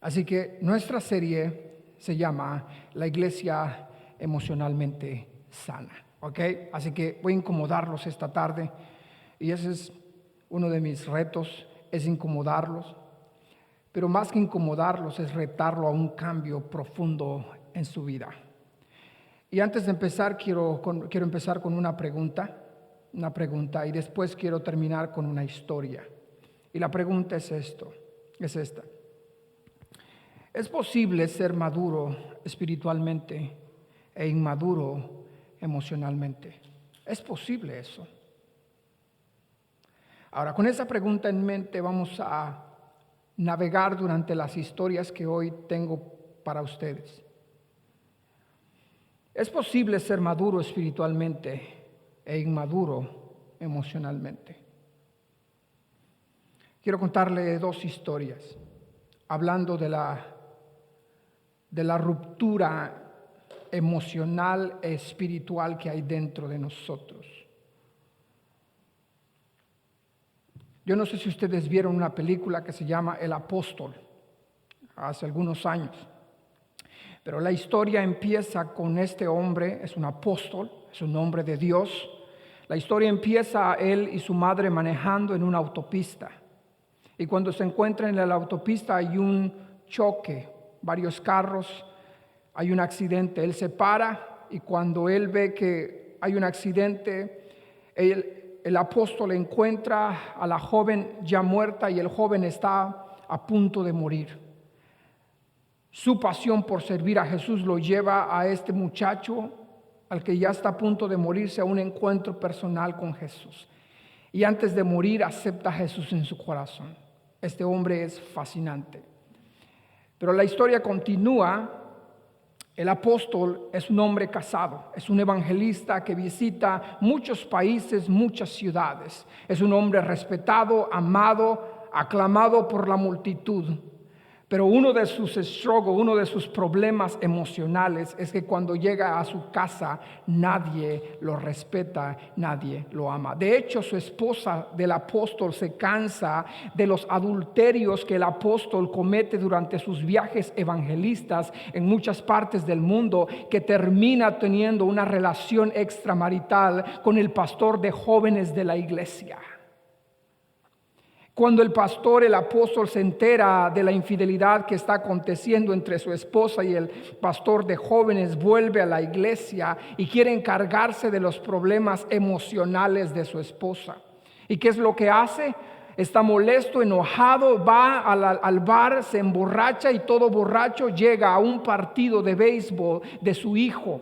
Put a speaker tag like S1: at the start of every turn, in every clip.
S1: Así que nuestra serie se llama La Iglesia Emocionalmente Sana. ¿Ok? Así que voy a incomodarlos esta tarde y ese es uno de mis retos, es incomodarlos. Pero más que incomodarlos es retarlo a un cambio profundo en su vida. Y antes de empezar quiero empezar con una pregunta y después quiero terminar con una historia. Y la pregunta es esta. ¿Es posible ser maduro espiritualmente e inmaduro emocionalmente? ¿Es posible eso? Ahora, con esa pregunta en mente vamos a navegar durante las historias que hoy tengo para ustedes. ¿Es posible ser maduro espiritualmente e inmaduro emocionalmente? Quiero contarle dos historias, hablando de la ruptura emocional e espiritual que hay dentro de nosotros. Yo no sé si ustedes vieron una película que se llama El Apóstol, hace algunos años. Pero la historia empieza con este hombre, es un apóstol, es un hombre de Dios. La historia empieza a él y su madre manejando en una autopista. Y cuando se encuentran en la autopista hay un choque, varios carros, hay un accidente. Él se para y cuando él ve que hay un accidente, el apóstol encuentra a la joven ya muerta y el joven está a punto de morir. Su pasión por servir a Jesús lo lleva a este muchacho, al que ya está a punto de morirse, a un encuentro personal con Jesús. Y antes de morir acepta a Jesús en su corazón. Este hombre es fascinante. Pero la historia continúa. El apóstol es un hombre casado, es un evangelista que visita muchos países, muchas ciudades. Es un hombre respetado, amado, aclamado por la multitud. Pero uno de sus struggles, uno de sus problemas emocionales es que cuando llega a su casa nadie lo respeta, nadie lo ama. De hecho, su esposa del apóstol se cansa de los adulterios que el apóstol comete durante sus viajes evangelistas en muchas partes del mundo, que termina teniendo una relación extramarital con el pastor de jóvenes de la iglesia. Cuando el apóstol se entera de la infidelidad que está aconteciendo entre su esposa y el pastor de jóvenes, vuelve a la iglesia y quiere encargarse de los problemas emocionales de su esposa. ¿Y qué es lo que hace? Está molesto, enojado, va al bar, se emborracha y todo borracho llega a un partido de béisbol de su hijo.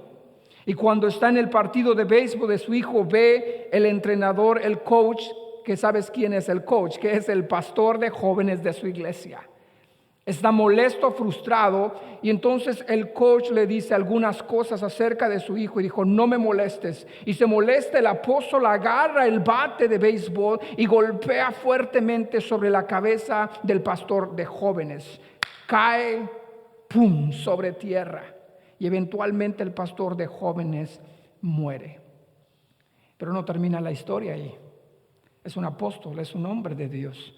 S1: Y cuando está en el partido de béisbol de su hijo, ve el entrenador, el coach, que sabes quién es el coach, que es el pastor de jóvenes de su iglesia. Está molesto, frustrado, y entonces el coach le dice algunas cosas acerca de su hijo y dijo: no me molestes. Y se molesta, el apóstol agarra el bate de béisbol y golpea fuertemente sobre la cabeza del pastor de jóvenes. Cae, ¡pum!, sobre tierra, y eventualmente el pastor de jóvenes muere. Pero no termina la historia ahí. Es un apóstol, es un hombre de Dios.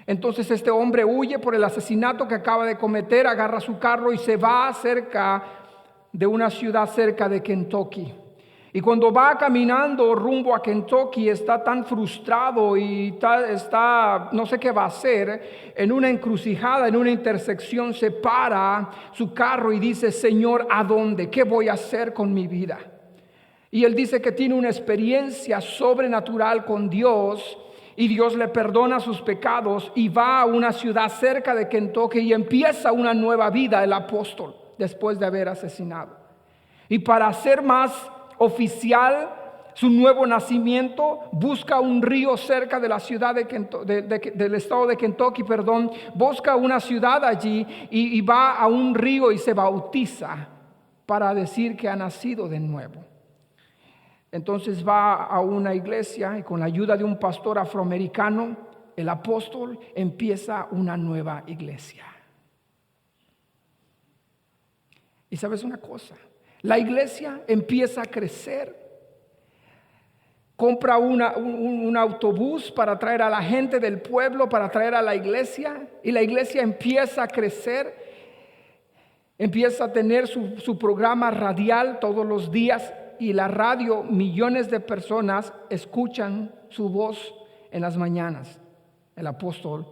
S1: Entonces este hombre huye por el asesinato que acaba de cometer, agarra su carro y se va cerca de una ciudad cerca de Kentucky. Y cuando va caminando rumbo a Kentucky está tan frustrado y está no sé qué va a hacer. En una encrucijada, en una intersección, se para su carro y dice: Señor, ¿a dónde? ¿Qué voy a hacer con mi vida? Y él dice que tiene una experiencia sobrenatural con Dios y Dios le perdona sus pecados y va a una ciudad cerca de Kentucky y empieza una nueva vida el apóstol después de haber asesinado. Y para hacer más oficial su nuevo nacimiento, busca un río cerca de la ciudad del estado de Kentucky, busca una ciudad allí y va a un río y se bautiza para decir que ha nacido de nuevo. Entonces va a una iglesia y con la ayuda de un pastor afroamericano, el apóstol empieza una nueva iglesia. Y sabes una cosa, la iglesia empieza a crecer. Compra un autobús para traer a la gente del pueblo, para traer a la iglesia, y la iglesia empieza a crecer. Empieza a tener su programa radial todos los días, y la radio, millones de personas escuchan su voz en las mañanas. El apóstol.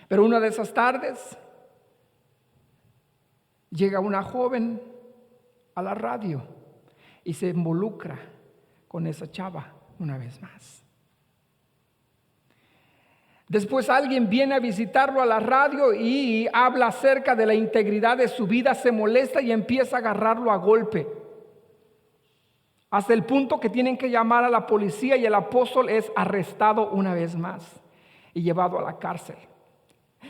S1: Pero una de esas tardes llega una joven a la radio y se involucra con esa chava una vez más. Después alguien viene a visitarlo a la radio y habla acerca de la integridad de su vida, se molesta y empieza a agarrarlo a golpe. Hasta el punto que tienen que llamar a la policía, y el apóstol es arrestado una vez más y llevado a la cárcel.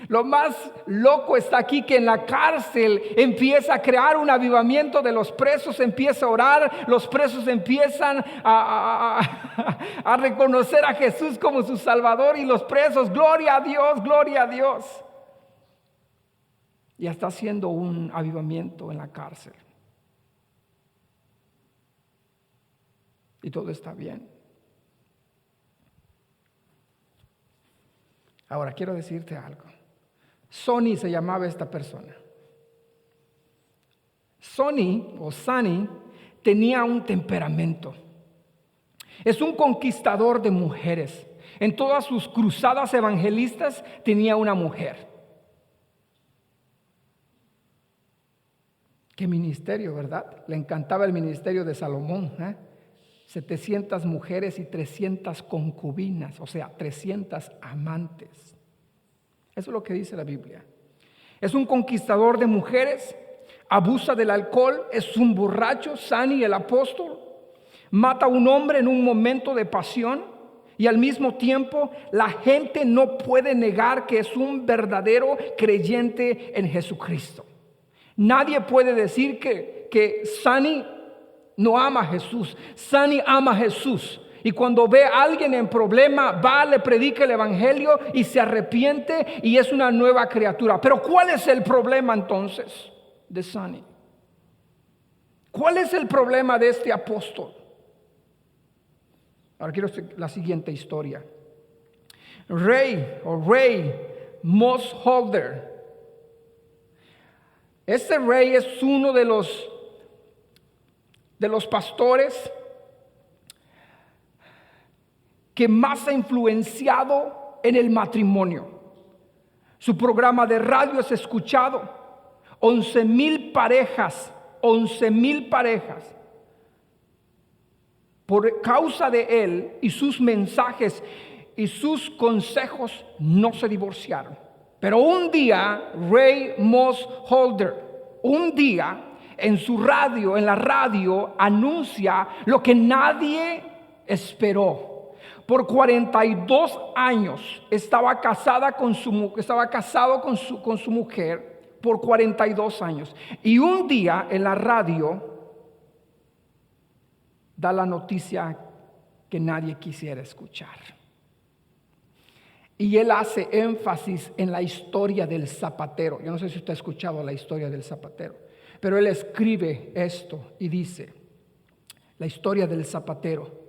S1: Lo más loco está aquí, que en la cárcel empieza a crear un avivamiento de los presos, empieza a orar, los presos empiezan a reconocer a Jesús como su Salvador, y los presos, gloria a Dios, gloria a Dios. Y está haciendo un avivamiento en la cárcel. Y todo está bien. Ahora quiero decirte algo. Sonny se llamaba esta persona. Sonny tenía un temperamento. Es un conquistador de mujeres. En todas sus cruzadas evangelistas tenía una mujer. Qué ministerio, ¿verdad? Le encantaba el ministerio de Salomón, 700 mujeres y 300 concubinas, o sea, 300 amantes. Eso es lo que dice la Biblia. Es un conquistador de mujeres, abusa del alcohol, es un borracho. Sonny, el apóstol, mata a un hombre en un momento de pasión, y al mismo tiempo la gente no puede negar que es un verdadero creyente en Jesucristo. Nadie puede decir que Sonny no ama a Jesús. Sonny ama a Jesús. Y cuando ve a alguien en problema, va, le predica el evangelio y se arrepiente y es una nueva criatura. Pero ¿cuál es el problema entonces de Sonny? ¿Cuál es el problema de este apóstol? Ahora quiero la siguiente historia. Ray Moss Holder. Este Ray es uno de los pastores que más ha influenciado en el matrimonio. Su programa de radio es escuchado. 11,000 parejas. Por causa de él y sus mensajes y sus consejos, no se divorciaron. Pero un día, Ray Moss Holder, en la radio, anuncia lo que nadie esperó. Por 42 años estaba casado con su mujer por 42 años. Y un día en la radio da la noticia que nadie quisiera escuchar. Y él hace énfasis en la historia del zapatero. Yo no sé si usted ha escuchado la historia del zapatero, pero él escribe esto y dice: la historia del zapatero,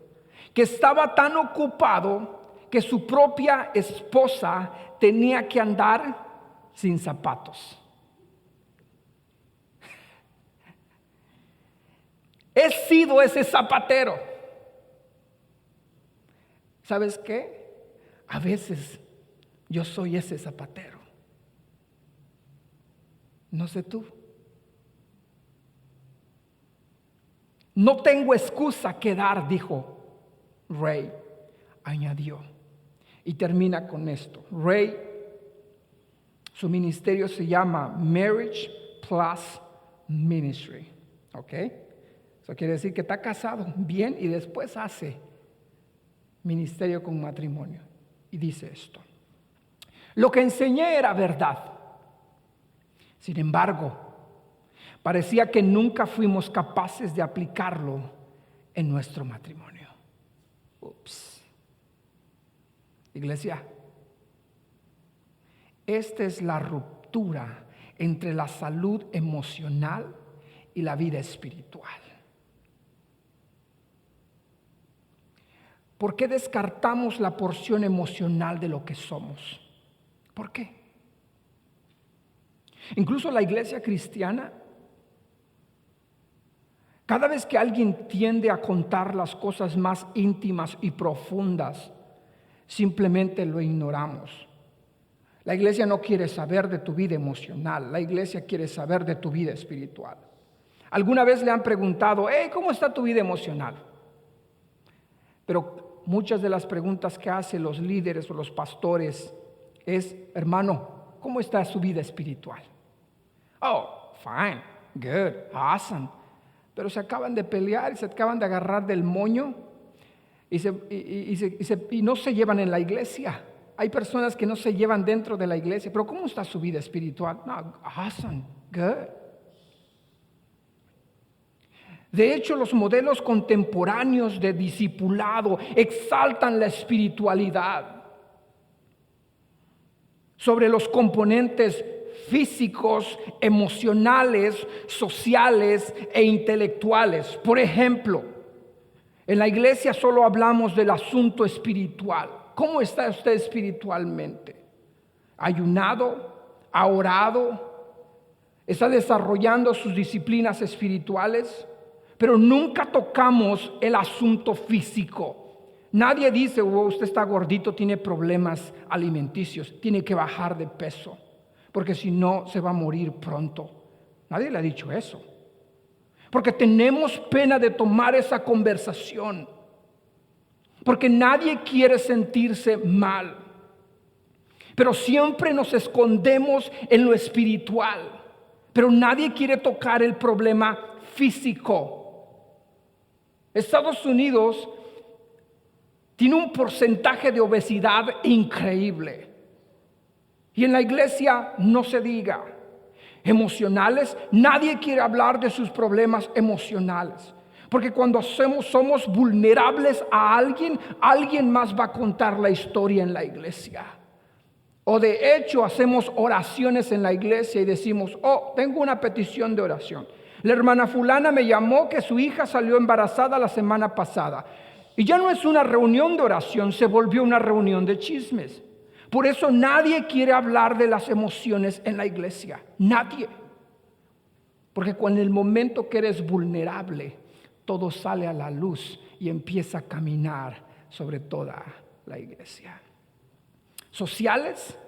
S1: que estaba tan ocupado que su propia esposa tenía que andar sin zapatos. He sido ese zapatero. ¿Sabes qué? A veces yo soy ese zapatero. No sé tú. No tengo excusa que dar, dijo Ray, añadió. Y termina con esto. Ray, su ministerio se llama Marriage Plus Ministry. ¿Ok? Eso quiere decir que está casado bien y después hace ministerio con matrimonio. Y dice esto: lo que enseñé era verdad. Sin embargo, parecía que nunca fuimos capaces de aplicarlo en nuestro matrimonio. Ups. Iglesia, esta es la ruptura entre la salud emocional y la vida espiritual. ¿Por qué descartamos la porción emocional de lo que somos? ¿Por qué? Incluso la iglesia cristiana, cada vez que alguien tiende a contar las cosas más íntimas y profundas, simplemente lo ignoramos. La iglesia no quiere saber de tu vida emocional, la iglesia quiere saber de tu vida espiritual. ¿Alguna vez le han preguntado, ¿cómo está tu vida emocional? Pero muchas de las preguntas que hacen los líderes o los pastores es, hermano, ¿cómo está su vida espiritual? Oh, fine, good, awesome. Pero se acaban de pelear y se acaban de agarrar del moño y no se llevan en la iglesia. Hay personas que no se llevan dentro de la iglesia. Pero ¿cómo está su vida espiritual? No, awesome, good. De hecho, los modelos contemporáneos de discipulado exaltan la espiritualidad sobre los componentes físicos, emocionales, sociales e intelectuales. Por ejemplo, en la iglesia solo hablamos del asunto espiritual. ¿Cómo está usted espiritualmente? ¿Ha ayunado? ¿Ha orado? ¿Está desarrollando sus disciplinas espirituales? Pero nunca tocamos el asunto físico. Nadie dice, usted está gordito, tiene problemas alimenticios, tiene que bajar de peso, porque si no se va a morir pronto. Nadie le ha dicho eso. Porque tenemos pena de tomar esa conversación. Porque nadie quiere sentirse mal. Pero siempre nos escondemos en lo espiritual. Pero nadie quiere tocar el problema físico. Estados Unidos tiene un porcentaje de obesidad increíble. Y en la iglesia no se diga. Emocionales, nadie quiere hablar de sus problemas emocionales. Porque cuando somos vulnerables a alguien más va a contar la historia en la iglesia. O de hecho hacemos oraciones en la iglesia y decimos, tengo una petición de oración. La hermana fulana me llamó que su hija salió embarazada la semana pasada. Y ya no es una reunión de oración, se volvió una reunión de chismes. Por eso nadie quiere hablar de las emociones en la iglesia. Nadie. Porque cuando el momento que eres vulnerable, todo sale a la luz y empieza a caminar sobre toda la iglesia. Sociales.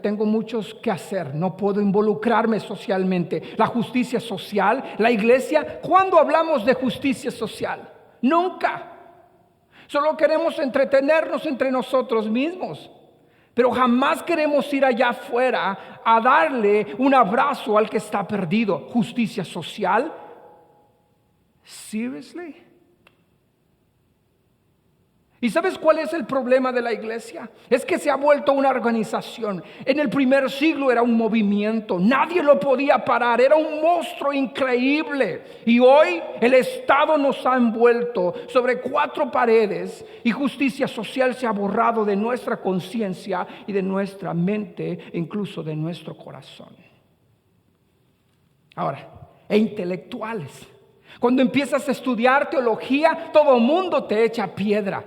S1: Tengo muchos que hacer, no puedo involucrarme socialmente. La justicia social, la iglesia, ¿cuándo hablamos de justicia social? Nunca. Solo queremos entretenernos entre nosotros mismos. Pero jamás queremos ir allá afuera a darle un abrazo al que está perdido. Justicia social. Seriously? ¿Y sabes cuál es el problema de la iglesia? Es que se ha vuelto una organización. En el primer siglo era un movimiento. Nadie lo podía parar. Era un monstruo increíble. Y hoy el Estado nos ha envuelto sobre 4 paredes. Y justicia social se ha borrado de nuestra conciencia y de nuestra mente, incluso de nuestro corazón. Ahora, intelectuales. Cuando empiezas a estudiar teología, todo el mundo te echa piedra.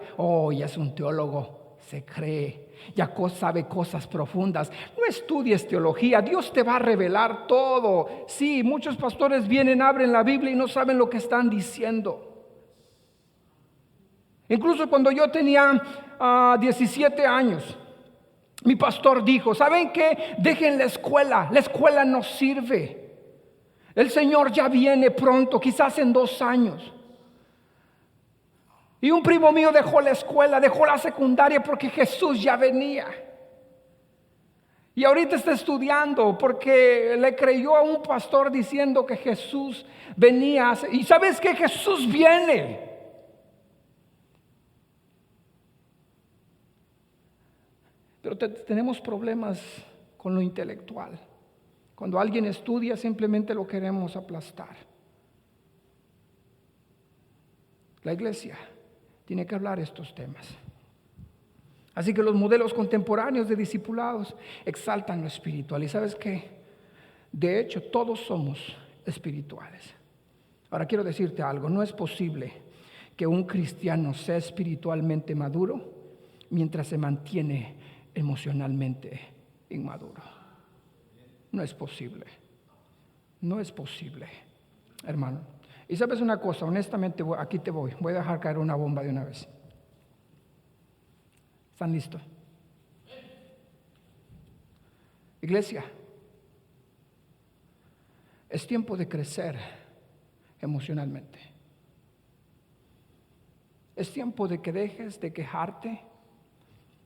S1: Ya es un teólogo, se cree, ya sabe cosas profundas. No estudies teología, Dios te va a revelar todo. Sí, muchos pastores vienen, abren la Biblia y no saben lo que están diciendo. Incluso cuando yo tenía 17 años, mi pastor dijo, ¿saben qué? Dejen la escuela no sirve. El Señor ya viene pronto, quizás en 2 años. Y un primo mío dejó la escuela, dejó la secundaria porque Jesús ya venía. Y ahorita está estudiando porque le creyó a un pastor diciendo que Jesús venía. Y ¿sabes qué? Jesús viene. Pero tenemos problemas con lo intelectual. Cuando alguien estudia, simplemente lo queremos aplastar. La iglesia tiene que hablar estos temas. Así que los modelos contemporáneos de discipulados exaltan lo espiritual. ¿Y sabes qué? De hecho, todos somos espirituales. Ahora quiero decirte algo. No es posible que un cristiano sea espiritualmente maduro mientras se mantiene emocionalmente inmaduro. No es posible. No es posible, hermano. Y sabes una cosa, honestamente, aquí te voy a dejar caer una bomba de una vez. ¿Están listos? Iglesia, es tiempo de crecer emocionalmente. Es tiempo de que dejes de quejarte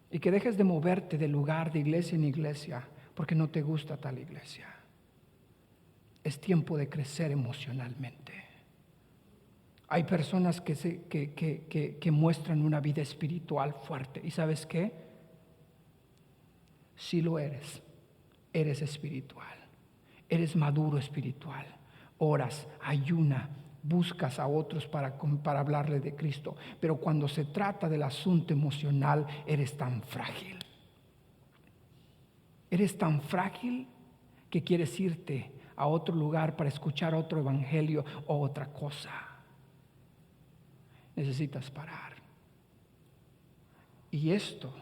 S1: y que dejes de moverte de lugar de iglesia en iglesia porque no te gusta tal iglesia. Es tiempo de crecer emocionalmente. Hay personas que muestran una vida espiritual fuerte. ¿Y sabes qué? Sí lo eres. Eres espiritual. Eres maduro espiritual. Oras, ayuna, buscas a otros para hablarle de Cristo. Pero cuando se trata del asunto emocional, eres tan frágil. Eres tan frágil que quieres irte a otro lugar para escuchar otro evangelio o otra cosa. Necesitas parar. Y esto,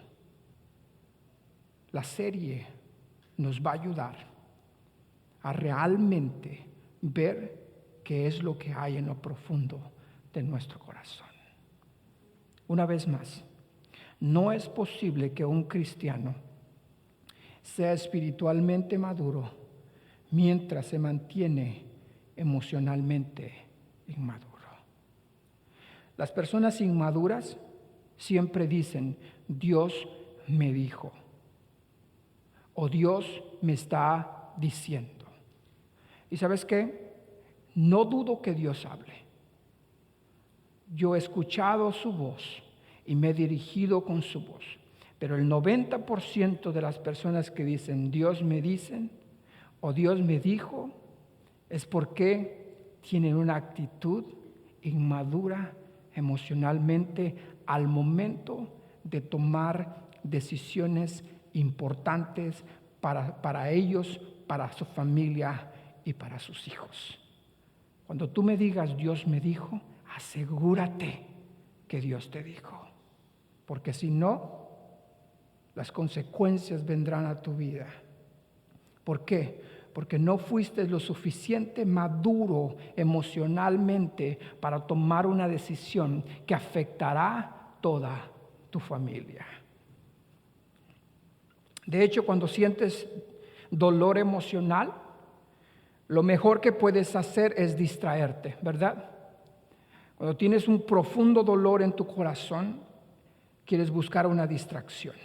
S1: la serie nos va a ayudar a realmente ver qué es lo que hay en lo profundo de nuestro corazón. Una vez más, no es posible que un cristiano sea espiritualmente maduro mientras se mantiene emocionalmente inmaduro. Las personas inmaduras siempre dicen, Dios me dijo, o Dios me está diciendo. ¿Y sabes qué? No dudo que Dios hable. Yo he escuchado su voz y me he dirigido con su voz. Pero el 90% de las personas que dicen Dios me dicen o Dios me dijo es porque tienen una actitud inmadura emocionalmente al momento de tomar decisiones importantes para ellos, para su familia y para sus hijos. Cuando tú me digas Dios me dijo, asegúrate que Dios te dijo, porque si no, las consecuencias vendrán a tu vida. ¿Por qué? Porque no fuiste lo suficiente maduro emocionalmente para tomar una decisión que afectará toda tu familia. De hecho, cuando sientes dolor emocional, lo mejor que puedes hacer es distraerte, ¿verdad? Cuando tienes un profundo dolor en tu corazón, quieres buscar una distracción.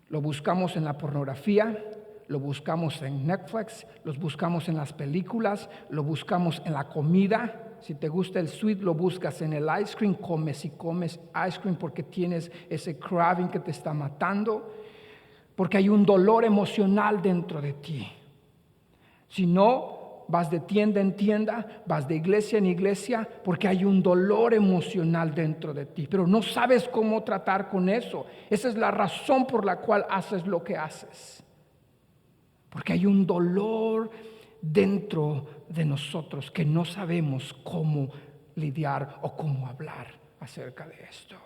S1: Lo buscamos en la pornografía, lo buscamos en Netflix, los buscamos en las películas, lo buscamos en la comida. Si te gusta el sweet, lo buscas en el ice cream, comes y comes ice cream porque tienes ese craving que te está matando, porque hay un dolor emocional dentro de ti. Si no, vas de tienda en tienda, vas de iglesia en iglesia, porque hay un dolor emocional dentro de ti, pero no sabes cómo tratar con eso. Esa es la razón por la cual haces lo que haces. Porque hay un dolor dentro de nosotros que no sabemos cómo lidiar o cómo hablar acerca de esto.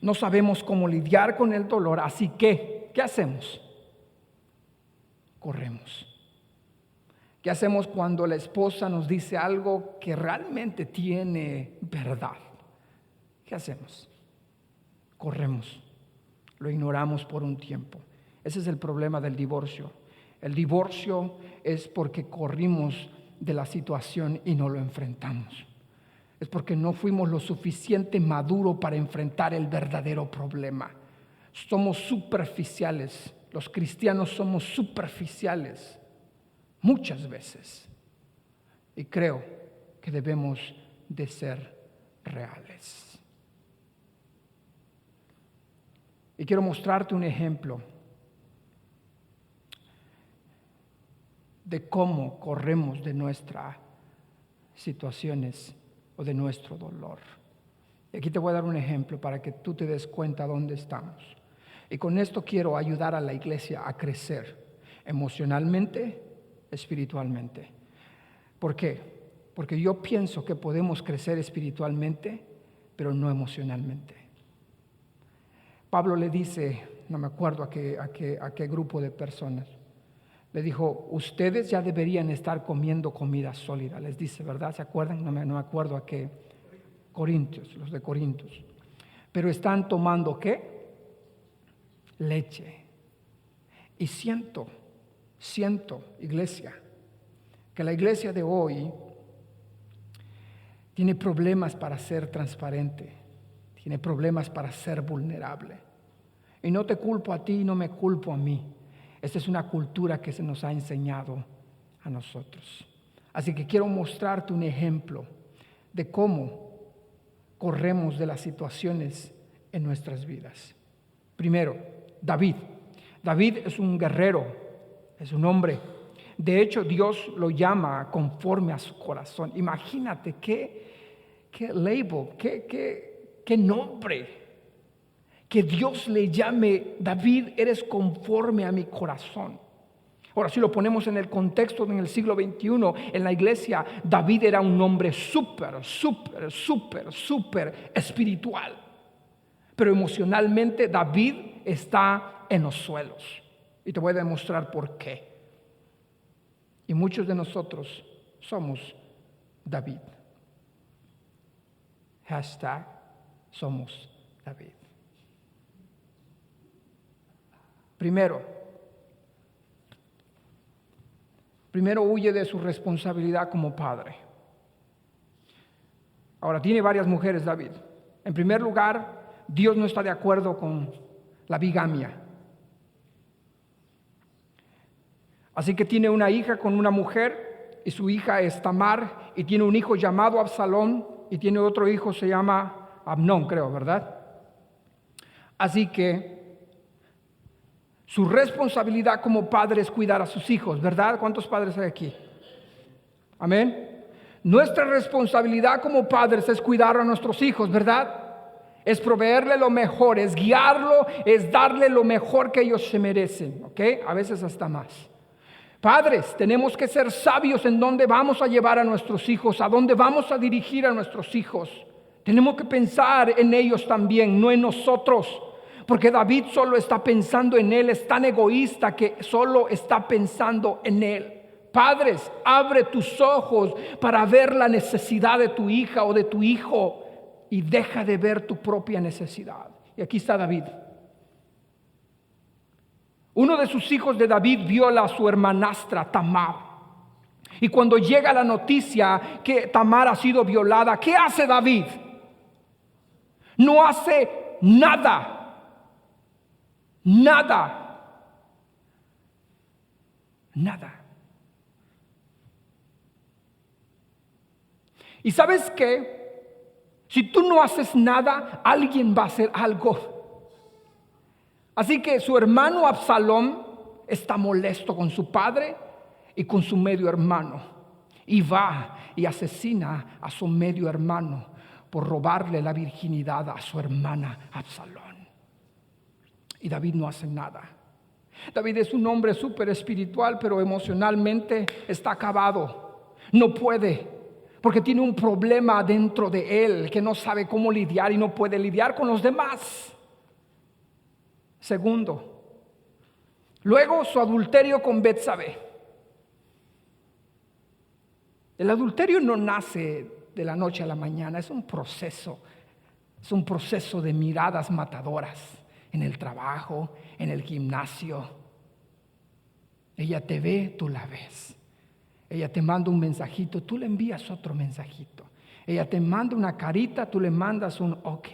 S1: No sabemos cómo lidiar con el dolor, así que, ¿qué hacemos? Corremos. ¿Qué hacemos cuando la esposa nos dice algo que realmente tiene verdad? ¿Qué hacemos? Corremos. Lo ignoramos por un tiempo. Ese es el problema del divorcio. El divorcio es porque corrimos de la situación y no lo enfrentamos. Es porque no fuimos lo suficiente maduro para enfrentar el verdadero problema. Somos superficiales. Los cristianos somos superficiales muchas veces. Y creo que debemos de ser reales. Y quiero mostrarte un ejemplo de cómo corremos de nuestras situaciones o de nuestro dolor. Y aquí te voy a dar un ejemplo para que tú te des cuenta dónde estamos. Y con esto quiero ayudar a la iglesia a crecer emocionalmente, espiritualmente. ¿Por qué? Porque yo pienso que podemos crecer espiritualmente, pero no emocionalmente. Pablo le dice, no me acuerdo a qué grupo de personas, le dijo, ustedes ya deberían estar comiendo comida sólida, les dice, ¿verdad? ¿Se acuerdan? No me acuerdo a qué. Corintios, los de Corintios. Pero están tomando ¿qué? Leche. Y siento, iglesia, que la iglesia de hoy tiene problemas para ser transparente, tiene problemas para ser vulnerable. Y no te culpo a ti, no me culpo a mí. Esta es una cultura que se nos ha enseñado a nosotros. Así que quiero mostrarte un ejemplo de cómo corremos de las situaciones en nuestras vidas. Primero, David. David es un guerrero, es un hombre. De hecho, Dios lo llama conforme a su corazón. Imagínate qué label, qué nombre. Que Dios le llame, David, eres conforme a mi corazón. Ahora, si lo ponemos en el contexto en el siglo XXI, en la iglesia, David era un hombre súper espiritual. Pero emocionalmente David está en los suelos. Y te voy a demostrar por qué. Y muchos de nosotros somos David. Hashtag somos David. Primero huye de su responsabilidad como padre. Ahora, tiene varias mujeres David. En primer lugar, Dios no está de acuerdo con la bigamia. Así que tiene una hija con una mujer, y su hija es Tamar, y tiene un hijo llamado Absalón, y tiene otro hijo, se llama Amnón, creo, ¿verdad? Así que su responsabilidad como padre es cuidar a sus hijos, ¿verdad? ¿Cuántos padres hay aquí? Amén. Nuestra responsabilidad como padres es cuidar a nuestros hijos, ¿verdad? Es proveerle lo mejor, es guiarlo, es darle lo mejor que ellos se merecen, ¿ok? A veces hasta más. Padres, tenemos que ser sabios en dónde vamos a llevar a nuestros hijos, a dónde vamos a dirigir a nuestros hijos. Tenemos que pensar en ellos también, no en nosotros. Porque David solo está pensando en él, es tan egoísta que solo está pensando en él. Padres, abre tus ojos para ver la necesidad de tu hija o de tu hijo y deja de ver tu propia necesidad. Y aquí está David. Uno de sus hijos de David viola a su hermanastra Tamar. Y cuando llega la noticia que Tamar ha sido violada, ¿qué hace David? No hace nada. Nada. ¿Y sabes qué? Si tú no haces nada, alguien va a hacer algo. Así que su hermano Absalón está molesto con su padre y con su medio hermano. Y va y asesina a su medio hermano por robarle la virginidad a su hermana Absalón. Y David no hace nada. David es un hombre súper espiritual, pero emocionalmente está acabado. No puede, porque tiene un problema dentro de él que no sabe cómo lidiar y no puede lidiar con los demás. Segundo, luego su adulterio con Betsabé. El adulterio no nace de la noche a la mañana, es un proceso de miradas matadoras. En el trabajo, en el gimnasio. Ella te ve, tú la ves. Ella te manda un mensajito, tú le envías otro mensajito. Ella te manda una carita, tú le mandas un ok.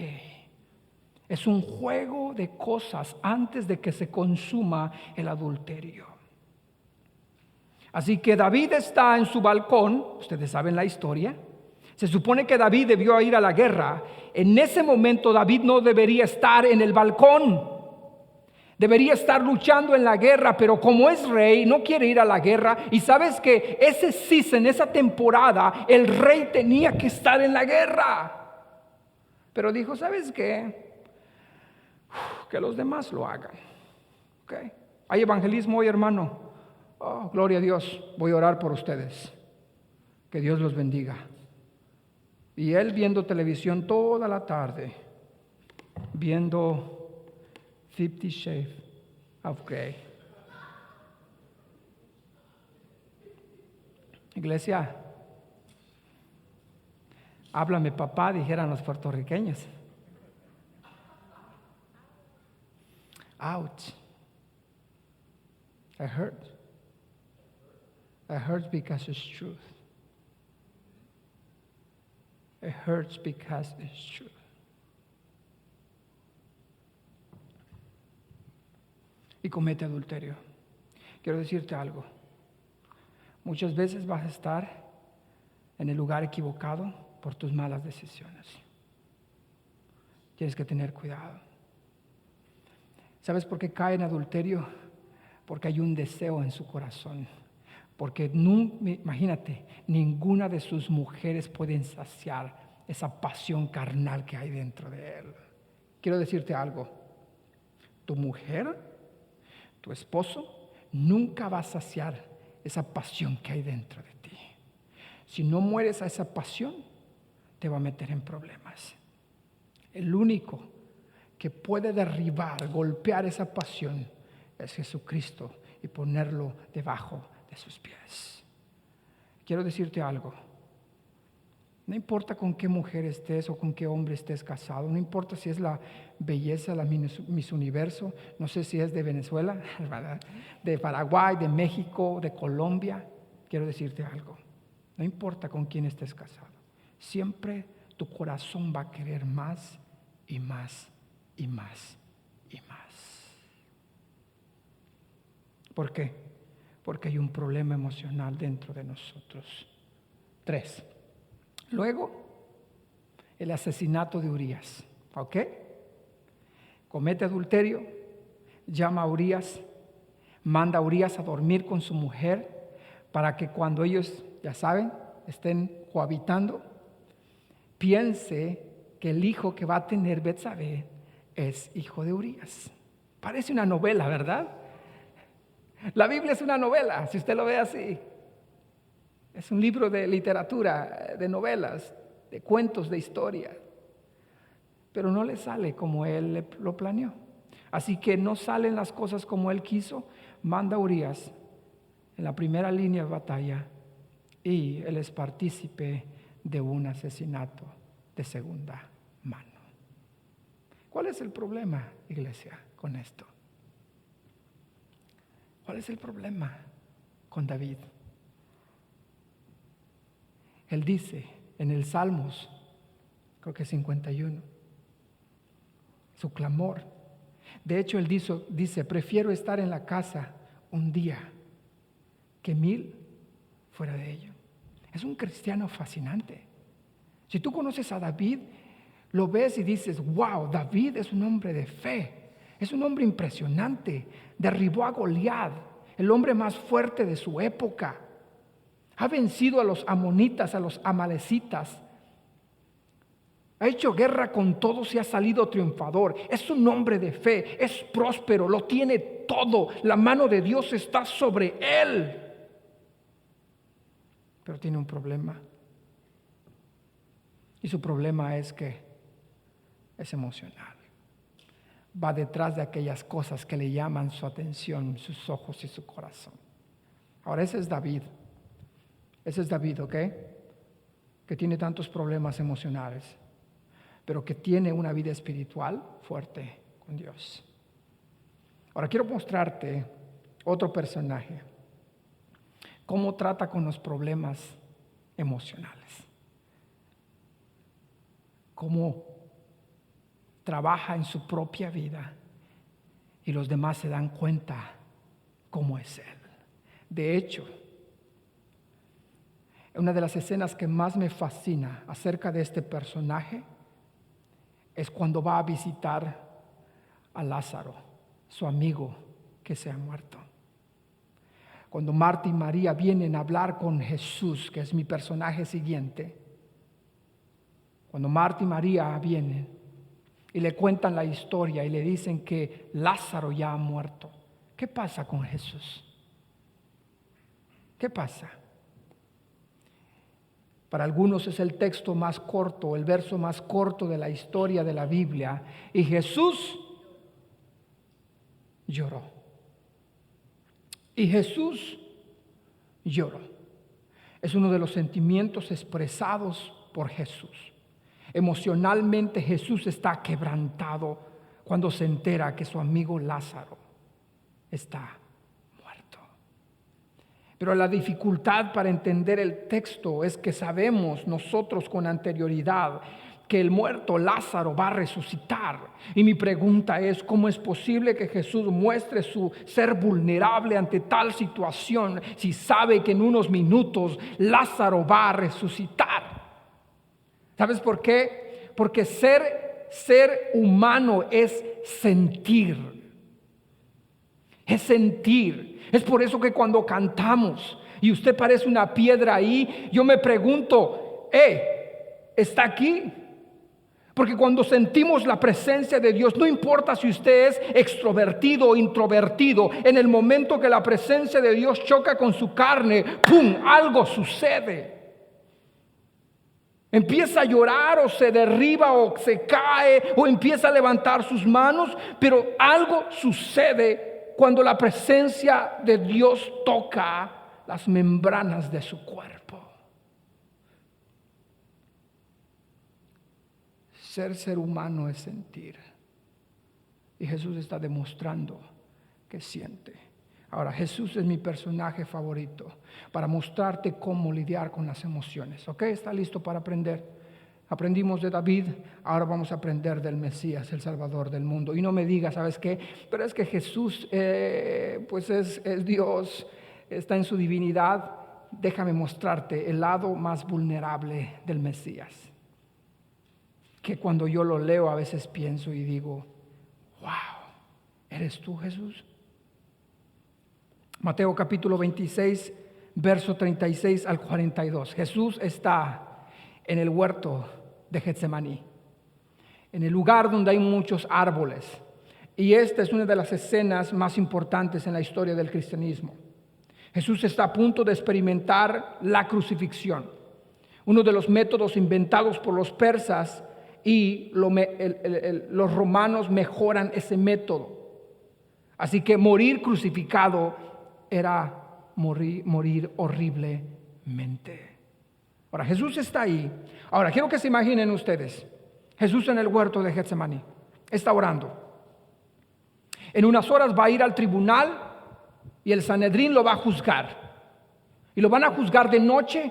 S1: Es un juego de cosas antes de que se consuma el adulterio. Así que David está en su balcón, ustedes saben la historia. Se supone que David debió ir a la guerra. En ese momento David no debería estar en el balcón. Debería estar luchando en la guerra, pero como es rey, no quiere ir a la guerra. Y sabes que ese season, esa temporada, el rey tenía que estar en la guerra. Pero dijo, ¿sabes qué? Que los demás lo hagan. ¿Okay? ¿Hay evangelismo hoy, hermano? Oh, gloria a Dios. Voy a orar por ustedes. Que Dios los bendiga. Y él viendo televisión toda la tarde, viendo 50 Shades of Grey. Iglesia, háblame papá, dijeran los puertorriqueños. Ouch. It hurts. It hurts because it's truth. It hurts because it's truth. Y comete adulterio. Quiero decirte algo. Muchas veces vas a estar en el lugar equivocado por tus malas decisiones. Tienes que tener cuidado. ¿Sabes por qué cae en adulterio? Porque hay un deseo en su corazón. Porque imagínate, ninguna de sus mujeres puede saciar esa pasión carnal que hay dentro de él. Quiero decirte algo. Tu mujer, tu esposo, nunca va a saciar esa pasión que hay dentro de ti. Si no mueres a esa pasión, te va a meter en problemas. El único que puede derribar, golpear esa pasión es Jesucristo y ponerlo debajo de sus pies. Quiero decirte algo. No importa con qué mujer estés o con qué hombre estés casado, no importa si es la belleza, la Miss Universo, no sé si es de Venezuela, de Paraguay, de México, de Colombia. Quiero decirte algo. No importa con quién estés casado, siempre tu corazón va a querer más y más y más y más. ¿Por qué? Porque hay un problema emocional dentro de nosotros. 3. Luego, el asesinato de Urías. ¿Ok? Comete adulterio, llama a Urías, manda a Urías a dormir con su mujer para que cuando ellos, ya saben, estén cohabitando, piense que el hijo que va a tener Betsabé es hijo de Urías. Parece una novela, ¿verdad? La Biblia es una novela, si usted lo ve así. Es un libro de literatura, de novelas, de cuentos, de historia. Pero no le sale como él lo planeó. Así que no salen las cosas como él quiso. Manda a Urías en la primera línea de batalla y él es partícipe de un asesinato de segunda mano. ¿Cuál es el problema, iglesia, con esto? ¿Cuál es el problema con David? Él dice en el Salmos, creo que 51, su clamor. De hecho, él dice, prefiero estar en la casa un día que 1000 fuera de ello. Es un cristiano fascinante. Si tú conoces a David, lo ves y dices, wow, David es un hombre de fe, es un hombre impresionante. Derribó a Goliat, el hombre más fuerte de su época. Ha vencido a los amonitas, a los amalecitas. Ha hecho guerra con todos y ha salido triunfador. Es un hombre de fe, es próspero, lo tiene todo. La mano de Dios está sobre él. Pero tiene un problema. Y su problema es que es emocional. Va detrás de aquellas cosas que le llaman su atención, sus ojos y su corazón. Ahora ese es David. Ese es David, ¿ok? Que tiene tantos problemas emocionales, pero que tiene una vida espiritual fuerte con Dios. Ahora quiero mostrarte otro personaje. Cómo trata con los problemas emocionales. Cómo trabaja en su propia vida y los demás se dan cuenta cómo es él. De hecho, una de las escenas que más me fascina acerca de este personaje es cuando va a visitar a Lázaro, su amigo que se ha muerto. Cuando Marta y María vienen a hablar con Jesús, que es mi personaje siguiente, cuando Marta y María vienen y le cuentan la historia y le dicen que Lázaro ya ha muerto, ¿qué pasa con Jesús? ¿Qué pasa? Para algunos es el texto más corto, el verso más corto de la historia de la Biblia. Y Jesús lloró. Y Jesús lloró. Es uno de los sentimientos expresados por Jesús. Emocionalmente Jesús está quebrantado cuando se entera que su amigo Lázaro está muerto. Pero la dificultad para entender el texto es que sabemos nosotros con anterioridad que el muerto Lázaro va a resucitar. Y mi pregunta es, ¿cómo es posible que Jesús muestre su ser vulnerable ante tal situación si sabe que en unos minutos Lázaro va a resucitar? ¿Sabes por qué? Porque ser humano es sentir. Es sentir. Es por eso que cuando cantamos y usted parece una piedra ahí, yo me pregunto, ¿está aquí? Porque cuando sentimos la presencia de Dios, no importa si usted es extrovertido o introvertido, en el momento que la presencia de Dios choca con su carne, ¡pum!, algo sucede. Empieza a llorar o se derriba o se cae o empieza a levantar sus manos, pero algo sucede cuando la presencia de Dios toca las membranas de su cuerpo. Ser humano es sentir. Y Jesús está demostrando que siente. Ahora, Jesús es mi personaje favorito para mostrarte cómo lidiar con las emociones. ¿Ok? ¿Está listo para aprender? Aprendimos de David, ahora vamos a aprender del Mesías, el Salvador del mundo. Y no me digas, ¿sabes qué? Pero es que Jesús pues es Dios, está en su divinidad. Déjame mostrarte el lado más vulnerable del Mesías. Que cuando yo lo leo a veces pienso y digo, wow, ¿eres tú, Jesús? Mateo capítulo 26, verso 36 al 42. Jesús está en el huerto de Getsemaní, en el lugar donde hay muchos árboles. Y esta es una de las escenas más importantes en la historia del cristianismo. Jesús está a punto de experimentar la crucifixión, uno de los métodos inventados por los persas. Y los romanos mejoran ese método. Así que morir crucificado era morir horriblemente. Ahora, Jesús está ahí. Ahora, quiero que se imaginen ustedes. Jesús en el huerto de Getsemaní. Está orando. En unas horas va a ir al tribunal y el Sanedrín lo va a juzgar. Y lo van a juzgar de noche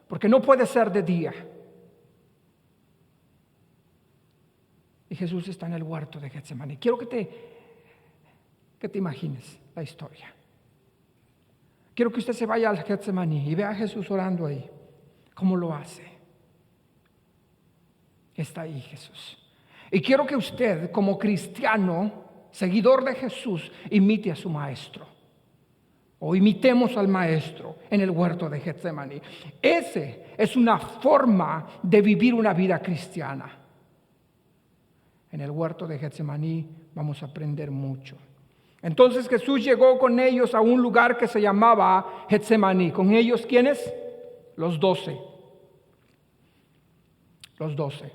S1: porque no puede ser de día. Y Jesús está en el huerto de Getsemaní. Quiero que te imagines la historia. Quiero que usted se vaya al Getsemaní y vea a Jesús orando ahí. ¿Cómo lo hace? Está ahí Jesús. Y quiero que usted, como cristiano, seguidor de Jesús, imite a su maestro. O imitemos al maestro en el huerto de Getsemaní. Ese es una forma de vivir una vida cristiana. En el huerto de Getsemaní vamos a aprender mucho. Entonces Jesús llegó con ellos a un lugar que se llamaba Getsemaní. ¿Con ellos quiénes? Los 12. Los 12.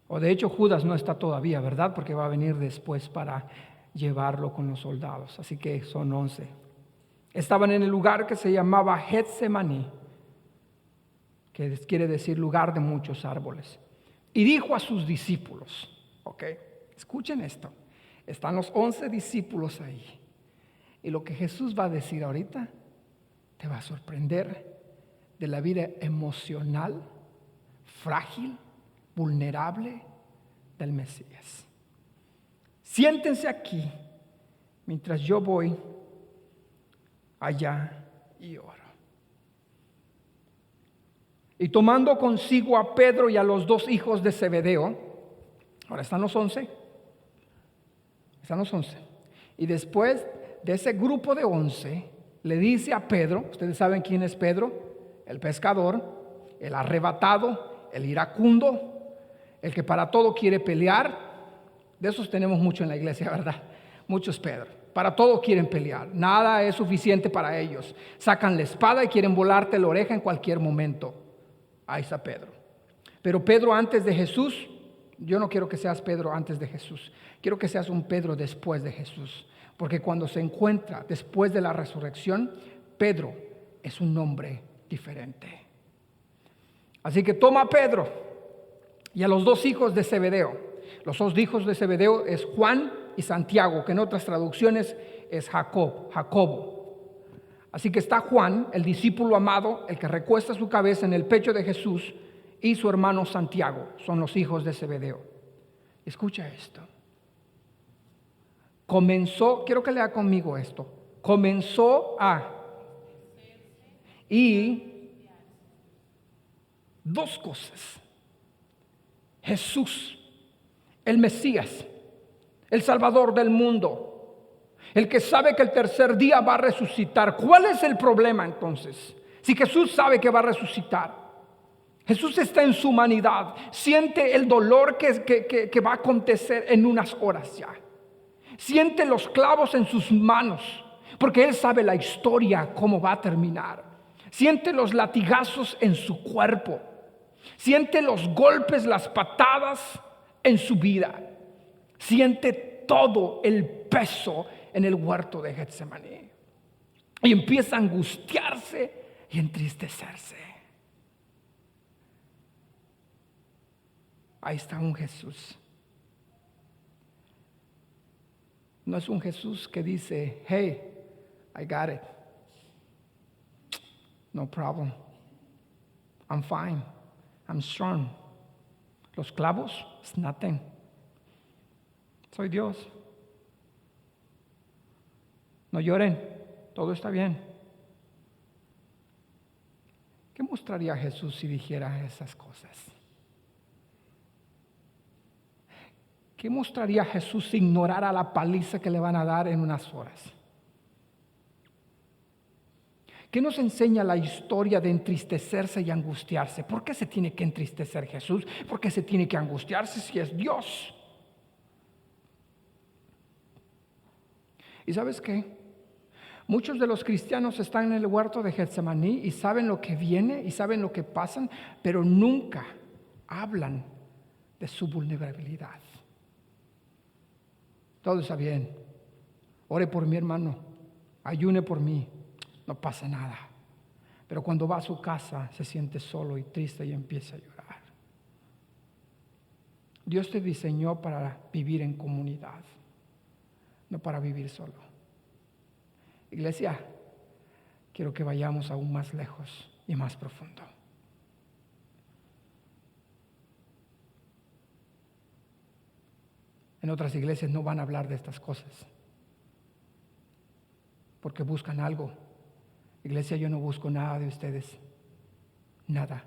S1: O de hecho Judas no está todavía, ¿verdad? Porque va a venir después para llevarlo con los soldados. Así que son 11. Estaban en el lugar que se llamaba Getsemaní, que quiere decir lugar de muchos árboles. Y dijo a sus discípulos, ok, escuchen esto. Están los 11 discípulos ahí. Y lo que Jesús va a decir ahorita te va a sorprender de la vida emocional, frágil, vulnerable del Mesías. Siéntense aquí mientras yo voy allá y oro. Y tomando consigo a Pedro y a los 2 hijos de Zebedeo, ahora están los 11. Están los 11. Y después de ese grupo de 11, le dice a Pedro, ustedes saben quién es Pedro, el pescador, el arrebatado, el iracundo, el que para todo quiere pelear. De esos tenemos mucho en la iglesia, ¿verdad? Muchos Pedro. Para todo quieren pelear. Nada es suficiente para ellos. Sacan la espada y quieren volarte la oreja en cualquier momento. Ahí está Pedro. Pero Pedro antes de Jesús, yo no quiero que seas Pedro antes de Jesús. Quiero que seas un Pedro después de Jesús. Porque cuando se encuentra después de la resurrección, Pedro es un hombre diferente. Así que toma a Pedro y a los dos hijos de Zebedeo. Los dos hijos de Zebedeo es Juan y Santiago, que en otras traducciones es Jacobo. Así que está Juan, el discípulo amado, el que recuesta su cabeza en el pecho de Jesús, y su hermano Santiago, son los hijos de Zebedeo. Escucha esto. Quiero que lea conmigo esto. Y dos cosas. Jesús, el Mesías, el Salvador del mundo, el que sabe que el tercer día va a resucitar. ¿Cuál es el problema entonces? Si Jesús sabe que va a resucitar, Jesús está en su humanidad, siente el dolor que va a acontecer en unas horas ya. Siente los clavos en sus manos, porque Él sabe la historia, cómo va a terminar. Siente los latigazos en su cuerpo. Siente los golpes, las patadas en su vida. Siente todo el peso en el huerto de Getsemaní. Y empieza a angustiarse y entristecerse. Ahí está un Jesús. No es un Jesús que dice, hey, I got it. No problem. I'm fine. I'm strong. Los clavos, it's nothing. Soy Dios. No lloren, todo está bien. ¿Qué mostraría Jesús si dijera esas cosas? ¿Qué mostraría Jesús si ignorara la paliza que le van a dar en unas horas? ¿Qué nos enseña la historia de entristecerse y angustiarse? ¿Por qué se tiene que entristecer Jesús? ¿Por qué se tiene que angustiarse si es Dios? ¿Y sabes qué? Muchos de los cristianos están en el huerto de Getsemaní y saben lo que viene y saben lo que pasan, pero nunca hablan de su vulnerabilidad. Todo está bien. Ore por mi hermano. Ayune por mí. No pasa nada. Pero cuando va a su casa se siente solo y triste y empieza a llorar. Dios te diseñó para vivir en comunidad, no para vivir solo. Iglesia, quiero que vayamos aún más lejos y más profundo. En otras iglesias no van a hablar de estas cosas porque buscan algo. Iglesia, yo no busco nada de ustedes, nada.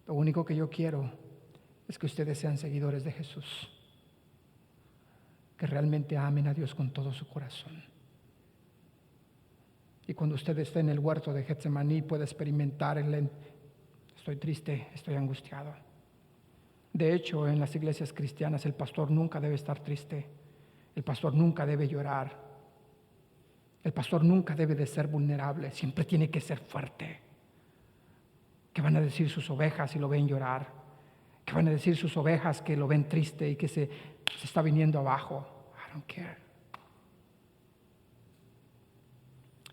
S1: Lo único que yo quiero es que ustedes sean seguidores de Jesús, que realmente amen a Dios con todo su corazón. Y cuando usted esté en el huerto de Getsemaní pueda experimentar estoy triste, estoy angustiado. De hecho, en las iglesias cristianas el pastor nunca debe estar triste, el pastor nunca debe llorar. El pastor nunca debe de ser vulnerable, siempre tiene que ser fuerte. ¿Qué van a decir sus ovejas si lo ven llorar? ¿Qué van a decir sus ovejas que lo ven triste y que se está viniendo abajo? I don't care.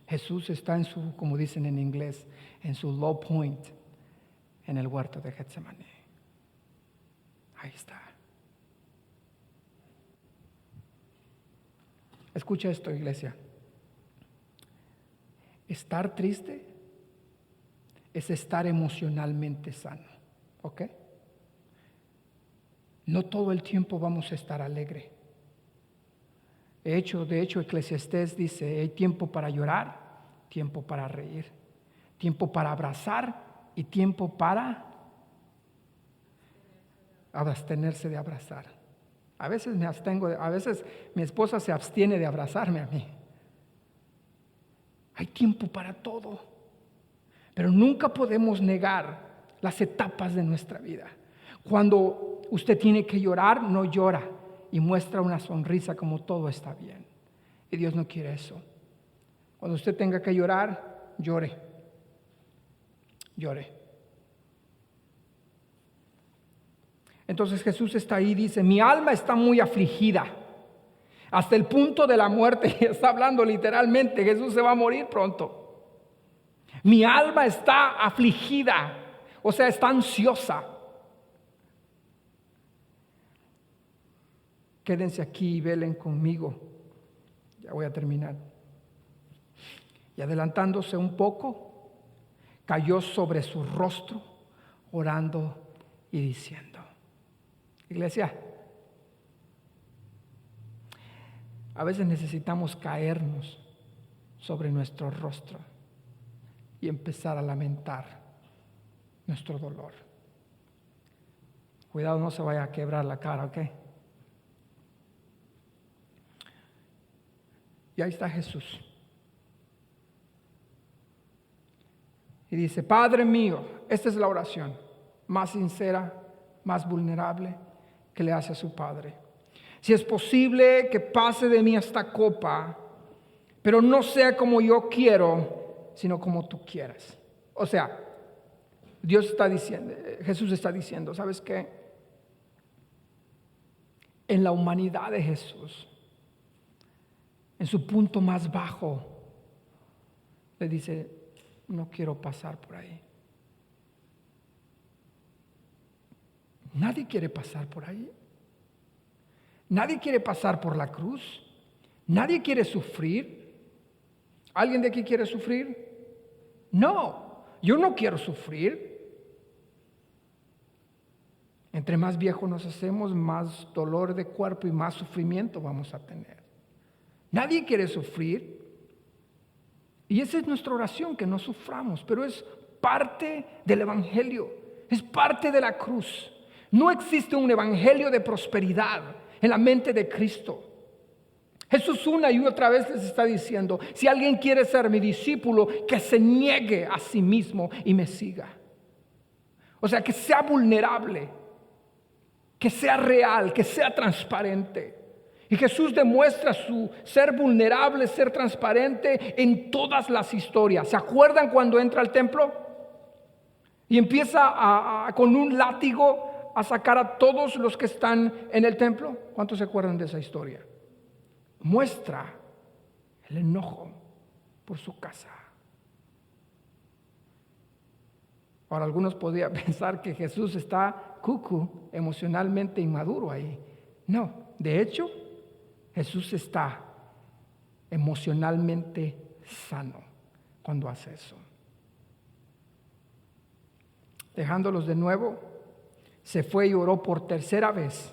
S1: Jesús está en su, como dicen en inglés, en su low point, en el huerto de Getsemaní. Ahí está. Escucha esto, iglesia. Estar triste es estar emocionalmente sano, ¿ok? No todo el tiempo vamos a estar alegre. De hecho, Eclesiastés dice, hay tiempo para llorar, tiempo para reír, tiempo para abrazar y tiempo para abstenerse de abrazar. A veces me abstengo, a veces mi esposa se abstiene de abrazarme a mí. Hay tiempo para todo, pero nunca podemos negar las etapas de nuestra vida. Cuando usted tiene que llorar, no llora y muestra una sonrisa como todo está bien. Y Dios no quiere eso. Cuando usted tenga que llorar, llore. Llore. Entonces Jesús está ahí y dice, mi alma está muy afligida. hasta el punto de la muerte. Y está hablando literalmente, Jesús se va a morir pronto. Mi alma está afligida, o sea, está ansiosa. Quédense aquí y velen conmigo. Ya voy a terminar. Y adelantándose un poco, cayó sobre su rostro, orando y diciendo. Iglesia, a veces necesitamos caernos sobre nuestro rostro y empezar a lamentar nuestro dolor. Cuidado, no se vaya a quebrar la cara, ¿ok? Y ahí está Jesús. Y dice, Padre mío, esta es la oración más sincera, más vulnerable que le hace a su Padre. Si es posible que pase de mí esta copa, pero no sea como yo quiero, sino como tú quieras. O sea, Dios está diciendo, Jesús está diciendo, ¿sabes qué? En la humanidad de Jesús, en su punto más bajo, le dice, no quiero pasar por ahí. Nadie quiere pasar por ahí. Nadie quiere pasar por la cruz. Nadie quiere sufrir. ¿Alguien de aquí quiere sufrir? No, yo no quiero sufrir. Entre más viejos nos hacemos, más dolor de cuerpo y más sufrimiento vamos a tener. Nadie quiere sufrir. Y esa es nuestra oración, que no suframos, pero es parte del evangelio, es parte de la cruz. No existe un evangelio de prosperidad en la mente de Cristo. Jesús una y otra vez les está diciendo, si alguien quiere ser mi discípulo, que se niegue a sí mismo y me siga. O sea, que sea vulnerable, que sea real, que sea transparente. Y Jesús demuestra su ser vulnerable, ser transparente en todas las historias. ¿Se acuerdan cuando entra al templo? Y empieza con un látigo a sacar a todos los que están en el templo. ¿Cuántos se acuerdan de esa historia? Muestra el enojo por su casa. Ahora, algunos podrían pensar que Jesús está cucu, emocionalmente inmaduro ahí. No, de hecho, Jesús está emocionalmente sano cuando hace eso. Dejándolos de nuevo, se fue y oró por tercera vez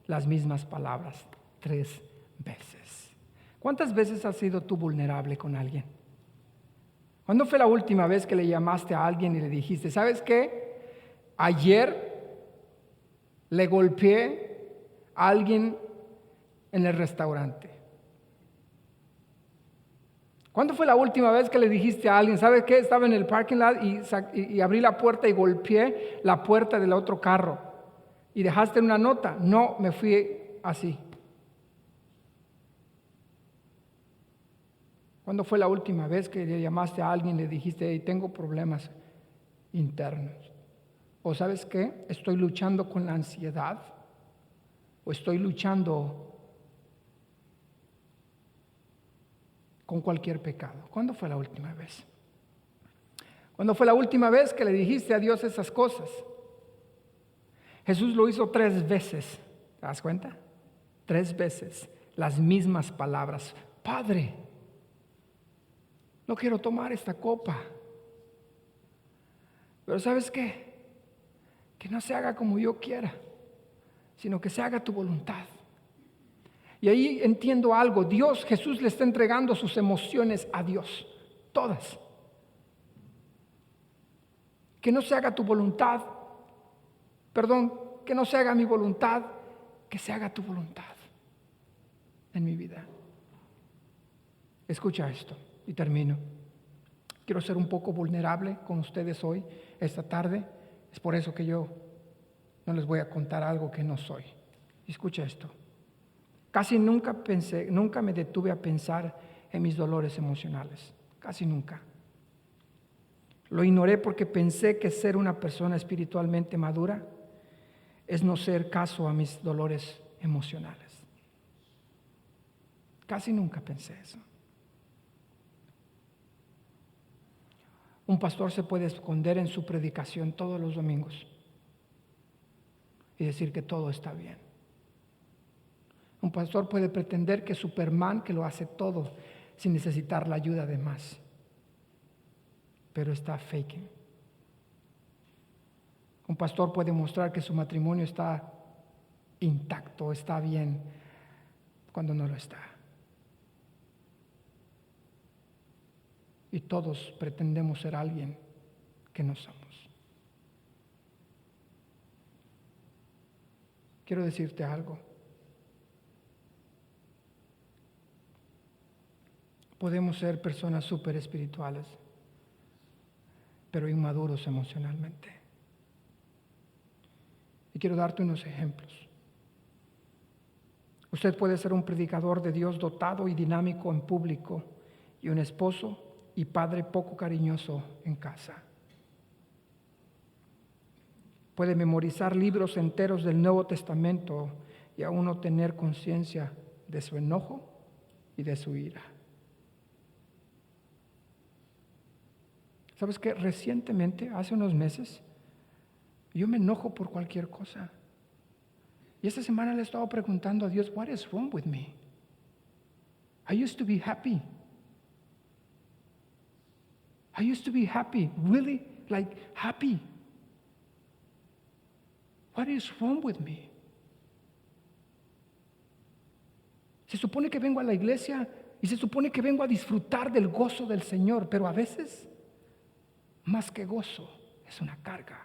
S1: las mismas palabras, 3 veces. ¿Cuántas veces has sido tú vulnerable con alguien? ¿Cuándo fue la última vez que le llamaste a alguien y le dijiste, ¿sabes qué? Ayer le golpeé a alguien en el restaurante. ¿Cuándo fue la última vez que le dijiste a alguien, ¿sabes qué? Estaba en el parking lot y abrí la puerta y golpeé la puerta del otro carro y dejaste una nota? No, me fui así. ¿Cuándo fue la última vez que le llamaste a alguien y le dijiste, hey, tengo problemas internos? ¿O sabes qué? Estoy luchando con la ansiedad. ¿O estoy luchando con cualquier pecado? ¿Cuándo fue la última vez? ¿Cuándo fue la última vez que le dijiste a Dios esas cosas? Jesús lo hizo 3 veces. ¿Te das cuenta? 3 veces. Las mismas palabras. Padre, no quiero tomar esta copa. Pero ¿sabes qué? Que no se haga como yo quiera, sino que se haga tu voluntad. Y ahí entiendo algo. Jesús le está entregando sus emociones a Dios. Todas. Que no se haga tu voluntad. Perdón, que no se haga mi voluntad. Que se haga tu voluntad en mi vida. Escucha esto y termino. Quiero ser un poco vulnerable con ustedes hoy, esta tarde. Es por eso que yo no les voy a contar algo que no soy. Escucha esto. Casi nunca me detuve a pensar en mis dolores emocionales. Casi nunca. Lo ignoré porque pensé que ser una persona espiritualmente madura es no hacer caso a mis dolores emocionales. Casi nunca pensé eso. Un pastor se puede esconder en su predicación todos los domingos y decir que todo está bien. Un pastor puede pretender que es Superman, que lo hace todo sin necesitar la ayuda de más, pero está faking. Un pastor puede mostrar que su matrimonio está intacto, está bien, cuando no lo está. Y todos pretendemos ser alguien que no somos. Quiero decirte algo. Podemos ser personas súper espirituales, pero inmaduros emocionalmente. Y quiero darte unos ejemplos. Usted puede ser un predicador de Dios dotado y dinámico en público y un esposo y padre poco cariñoso en casa. Puede memorizar libros enteros del Nuevo Testamento y aún no tener conciencia de su enojo y de su ira. ¿Sabes qué? Recientemente, hace unos meses, yo me enojo por cualquier cosa. Y esta semana le he estado preguntando a Dios, what is wrong with me? I used to be happy. I used to be happy, really, like happy. What is wrong with me? Se supone que vengo a la iglesia y se supone que vengo a disfrutar del gozo del Señor, pero a veces, más que gozo, es una carga.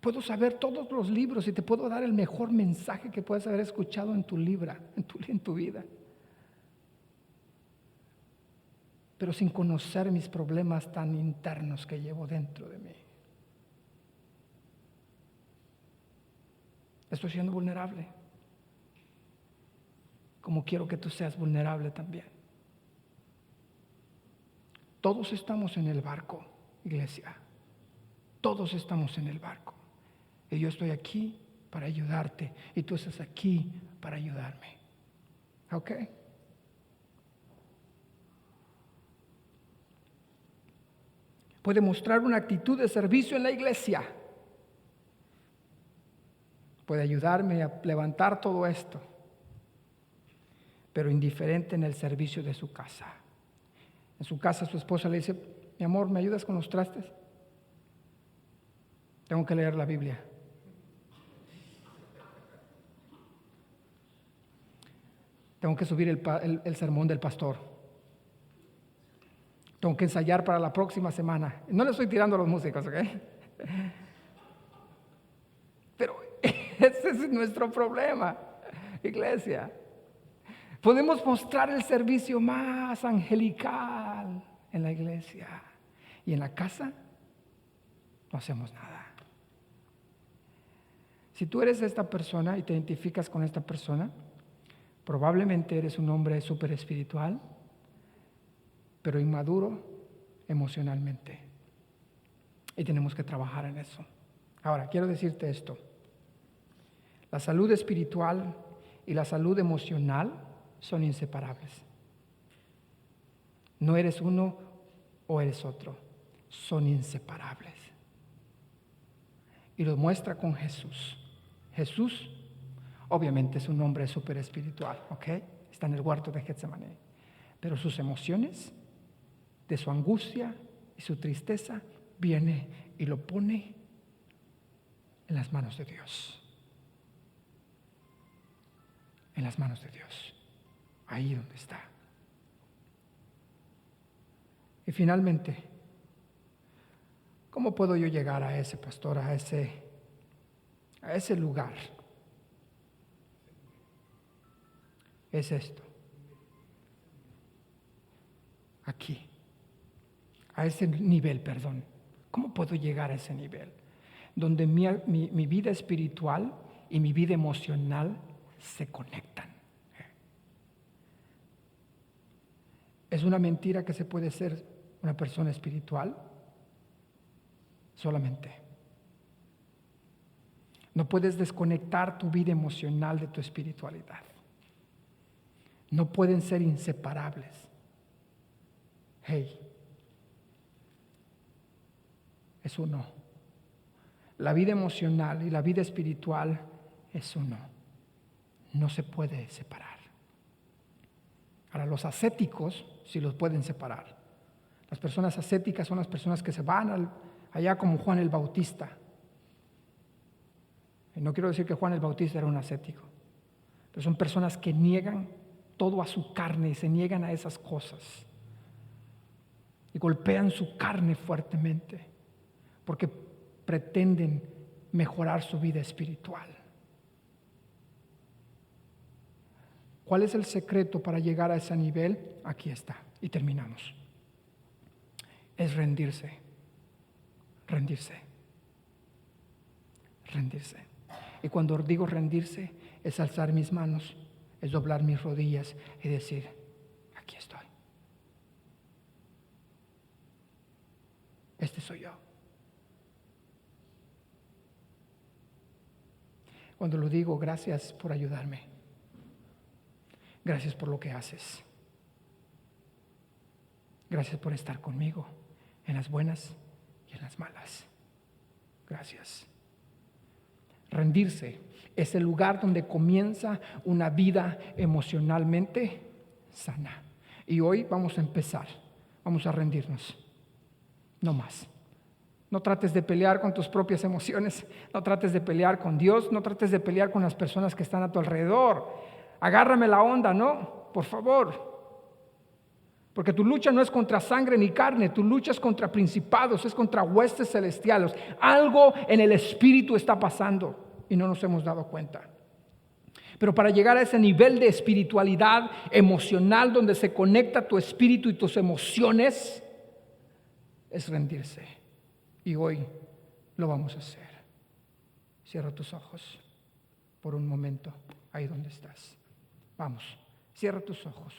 S1: Puedo saber todos los libros y te puedo dar el mejor mensaje que puedes haber escuchado en tu vida. Pero sin conocer mis problemas tan internos que llevo dentro de mí. Estoy siendo vulnerable. Como quiero que tú seas vulnerable también. Todos estamos en el barco, iglesia. Todos estamos en el barco. Y yo estoy aquí para ayudarte. Y tú estás aquí para ayudarme. ¿Ok? Puede mostrar una actitud de servicio en la iglesia. Puede ayudarme a levantar todo esto. Pero indiferente en el servicio de su casa. En su casa su esposa le dice, mi amor, ¿me ayudas con los trastes? Tengo que leer la Biblia. Tengo que subir el sermón del pastor. Tengo que ensayar para la próxima semana. No le estoy tirando a los músicos, ¿ok? Pero ese es nuestro problema, iglesia. Podemos mostrar el servicio más angelical en la iglesia. Y en la casa no hacemos nada. Si tú eres esta persona y te identificas con esta persona, probablemente eres un hombre súper espiritual, pero inmaduro emocionalmente. Y tenemos que trabajar en eso. Ahora, quiero decirte esto. La salud espiritual y la salud emocional son inseparables. No eres uno o eres otro. Son inseparables. Y lo muestra con Jesús. Jesús, obviamente, es un hombre súper espiritual, ¿ok? Está en el huerto de Getsemaní. Pero sus emociones, de su angustia y su tristeza, viene y lo pone en las manos de Dios. En las manos de Dios. Ahí donde está. Y finalmente, ¿cómo puedo yo llegar a ese pastor, a ese lugar? Es esto. Aquí. A ese nivel, perdón. ¿Cómo puedo llegar a ese nivel? Donde mi vida espiritual y mi vida emocional se conectan. ¿Es una mentira que se puede ser una persona espiritual? Solamente. No puedes desconectar tu vida emocional de tu espiritualidad. No pueden ser inseparables. Hey, es uno. La vida emocional y la vida espiritual es uno. No se puede separar. Ahora, los ascéticos sí los pueden separar. Las personas ascéticas son las personas que se van allá como Juan el Bautista. Y no quiero decir que Juan el Bautista era un ascético, pero son personas que niegan todo a su carne y se niegan a esas cosas. Y golpean su carne fuertemente porque pretenden mejorar su vida espiritual. ¿Cuál es el secreto para llegar a ese nivel? Aquí está, y terminamos. Es rendirse, rendirse, rendirse. Y cuando digo rendirse, es alzar mis manos, es doblar mis rodillas y decir, aquí estoy. Este soy yo. Cuando lo digo, gracias por ayudarme. Gracias por lo que haces. Gracias por estar conmigo en las buenas y en las malas. Gracias. Rendirse es el lugar donde comienza una vida emocionalmente sana. Y hoy vamos a empezar. Vamos a rendirnos. No más. No trates de pelear con tus propias emociones. No trates de pelear con Dios. No trates de pelear con las personas que están a tu alrededor. Agárrame la onda, ¿no? Por favor. Porque tu lucha no es contra sangre ni carne. Tu lucha es contra principados, es contra huestes celestiales. Algo en el espíritu está pasando y no nos hemos dado cuenta. Pero para llegar a ese nivel de espiritualidad emocional donde se conecta tu espíritu y tus emociones, es rendirse. Y hoy lo vamos a hacer. Cierra tus ojos por un momento, ahí donde estás. Vamos, cierra tus ojos.